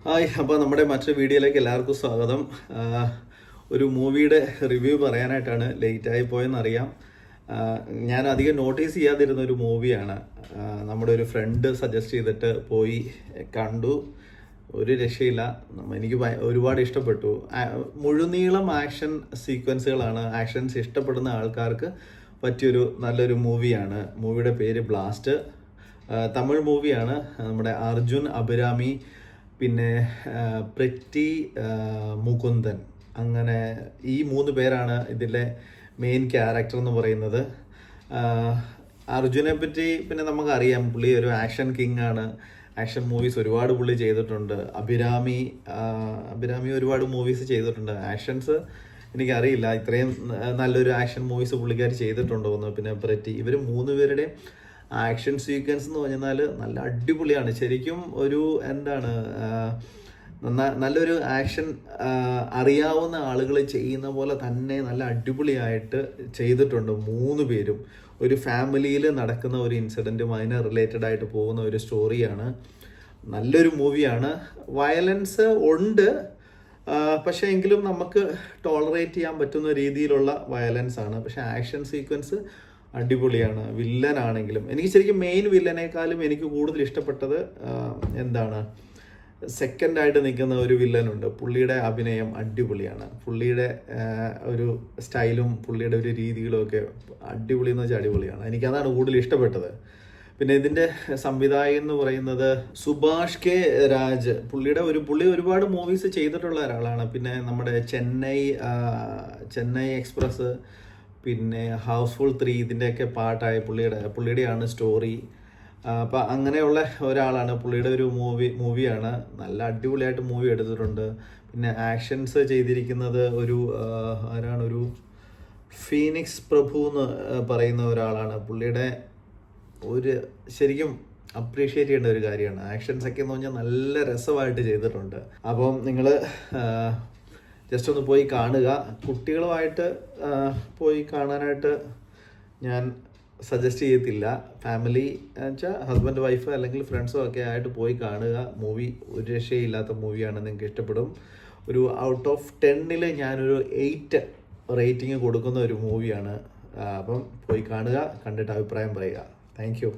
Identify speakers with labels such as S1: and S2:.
S1: Hi, അപ്പോൾ നമ്മുടെ മറ്റൊരു വീഡിയോയിലേക്ക് എല്ലാവർക്കും സ്വാഗതം. ഒരു മൂവിയുടെ റിവ്യൂ പറയാനായിട്ടാണ് ലേറ്റായി പോയെന്നറിയാം. ഞാൻ അധികം നോട്ടീസ് ചെയ്യാതിരുന്ന ഒരു മൂവിയാണ്. നമ്മുടെ ഒരു ഫ്രണ്ട് സജസ്റ്റ് ചെയ്തിട്ട് പോയി കണ്ടു. ഒരു രക്ഷയില്ല. എനിക്ക് ഒരുപാട് ഇഷ്ടപ്പെട്ടു. മുഴുനീളം ആക്ഷൻ സീക്വൻസുകളാണ്. ആക്ഷൻസ് ഇഷ്ടപ്പെടുന്ന ആൾക്കാർക്ക് പറ്റിയൊരു നല്ലൊരു മൂവിയാണ്. മൂവിയുടെ പേര് ബ്ലാസ്റ്റ്. തമിഴ് മൂവിയാണ്. നമ്മുടെ അർജുൻ അഭിരാമി, പിന്നെ പ്രിറ്റി മുകുന്ദൻ, അങ്ങനെ ഈ 3 പേരാണ് ഇതിലെ മെയിൻ ക്യാരക്ടർ എന്ന് പറയുന്നത്. അർജുനെ പറ്റി പിന്നെ നമുക്കറിയാം, പുള്ളി ഒരു ആക്ഷൻ കിങ് ആണ്. ആക്ഷൻ മൂവീസ് ഒരുപാട് പുള്ളി ചെയ്തിട്ടുണ്ട്. അഭിരാമി ഒരുപാട് മൂവീസ് ചെയ്തിട്ടുണ്ട്. ആക്ഷൻസ് എനിക്കറിയില്ല ഇത്രയും നല്ലൊരു ആക്ഷൻ മൂവീസ് പുള്ളിക്കാർ ചെയ്തിട്ടുണ്ടോ എന്ന്. പിന്നെ പ്രിറ്റി, ഇവർ 3 പേരുടെയും ആക്ഷൻ സീക്വൻസ് എന്ന് പറഞ്ഞാൽ നല്ല അടിപൊളിയാണ്. ശരിക്കും ഒരു നല്ലൊരു ആക്ഷൻ അറിയാവുന്ന ആളുകൾ ചെയ്യുന്ന പോലെ തന്നെ നല്ല അടിപൊളിയായിട്ട് ചെയ്തിട്ടുണ്ട് 3 പേരും. ഒരു ഫാമിലിയിൽ നടക്കുന്ന ഒരു ഇൻസിഡൻറ്റും അതിന് റിലേറ്റഡ് ആയിട്ട് പോകുന്ന ഒരു സ്റ്റോറിയാണ്. നല്ലൊരു മൂവിയാണ്. വയലൻസ് ഉണ്ട്, പക്ഷേ എങ്കിലും നമുക്ക് ടോളറേറ്റ് ചെയ്യാൻ പറ്റുന്ന രീതിയിലുള്ള വയലൻസ് ആണ്. പക്ഷേ ആക്ഷൻ സീക്വൻസ് അടിപൊളിയാണ്. വില്ലനാണെങ്കിലും എനിക്ക് ശരിക്കും മെയിൻ വില്ലനേക്കാളും എനിക്ക് കൂടുതൽ ഇഷ്ടപ്പെട്ടത് സെക്കൻഡായിട്ട് നിൽക്കുന്ന ഒരു വില്ലനുണ്ട്. പുള്ളിയുടെ അഭിനയം അടിപൊളിയാണ്. പുള്ളിയുടെ ഒരു സ്റ്റൈലും പുള്ളിയുടെ ഒരു രീതികളും ഒക്കെ അടിപൊളി എന്ന് വെച്ചാൽ അടിപൊളിയാണ്. എനിക്കതാണ് കൂടുതൽ ഇഷ്ടപ്പെട്ടത്. പിന്നെ ഇതിൻ്റെ സംവിധായകൻ എന്ന് പറയുന്നത് സുഭാഷ് കെ രാജ്. പുള്ളി ഒരുപാട് മൂവീസ് ചെയ്തിട്ടുള്ള ഒരാളാണ്. പിന്നെ നമ്മുടെ ചെന്നൈ എക്സ്പ്രസ്, പിന്നെ ഹൗസ്ഫുൾ 3 ഇതിൻ്റെയൊക്കെ പാട്ടായ പുള്ളിയുടെയാണ് സ്റ്റോറി. അപ്പം അങ്ങനെയുള്ള ഒരാളാണ്. പുള്ളിയുടെ ഒരു മൂവിയാണ്. നല്ല അടിപൊളിയായിട്ട് മൂവി എടുത്തിട്ടുണ്ട്. പിന്നെ ആക്ഷൻസ് ചെയ്തിരിക്കുന്നത് ഒരു ഫീനിക്സ് പ്രഭു എന്ന് പറയുന്ന ഒരാളാണ്. പുള്ളിയുടെ ശരിക്കും അപ്രീഷിയേറ്റ് ചെയ്യേണ്ട ഒരു കാര്യമാണ്. ആക്ഷൻസ് ഒക്കെ എന്ന് പറഞ്ഞാൽ നല്ല രസമായിട്ട് ചെയ്തിട്ടുണ്ട്. അപ്പം നിങ്ങൾ ജസ്റ്റ് ഒന്ന് പോയി കാണുക. കുട്ടികളുമായിട്ട് പോയി കാണാനായിട്ട് ഞാൻ സജസ്റ്റ് ചെയ്യത്തില്ല. ഫാമിലി വെച്ചാൽ ഹസ്ബൻഡ്, വൈഫ് അല്ലെങ്കിൽ ഫ്രണ്ട്സും ഒക്കെ ആയിട്ട് പോയി കാണുക. മൂവി ഒരു രക്ഷയില്ലാത്ത മൂവിയാണ്. നിങ്ങൾക്ക് ഇഷ്ടപ്പെടും. ഒരു ഔട്ട് ഓഫ് 10 ഞാനൊരു 8 റേറ്റിംഗ് കൊടുക്കുന്ന ഒരു മൂവിയാണ്. അപ്പം പോയി കാണുക, കണ്ടിട്ട് അഭിപ്രായം പറയുക. Thank you.